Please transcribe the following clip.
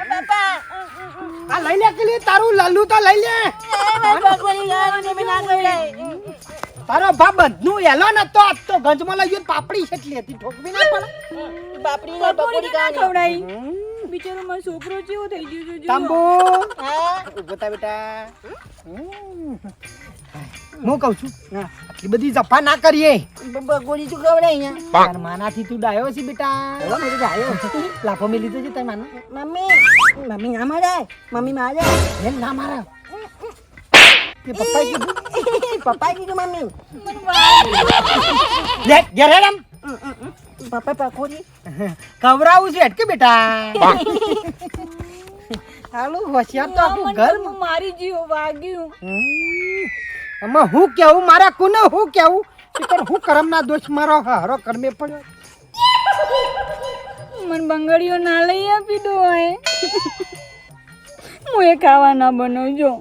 બાપા આ લઈ લે કે તારું લાલુ તો લઈ લે તારો બાપ બધું એલો ન તો આજ તો ગંજમાં લઈ ગયો પાપડી કેટલી હતી ઠોકવી ના પડે બાપડી ના પકોડી ખવડાઈ બિચારો મારો છોકરો જેવો થઈ ગયો છે તાંબુ હા ઉભો થા બેટા હું કહું છું આટલી બધી જફા ના કરીએ પકોડી તું ખવડાય અહીંયા તાર માનાથી તું ડાયો છે બેટા હવે મેં જાયો લાફો મેં લીધો છે તાર માના મમ્મી ના મારે મમ્મી મારે એમ ના મારા તે પપ્પાએ કીધું પપ્પા કીધું મમ્મી લે ઘેર હેડ આમ પપ્પા પકોડી ખવડાવું છે કે બેટા હાલો હોશિયાર તો આખું ઘર મારી જીવ વાગ્યું આમાં હું કેવું મારા કોને હું કેવું શીખર હું કરમના દોષ મારો હારો કરમે પડ્યો મને બંગડીઓ ના લઈ આપી દો હું એ ખાવા ના બનાવજો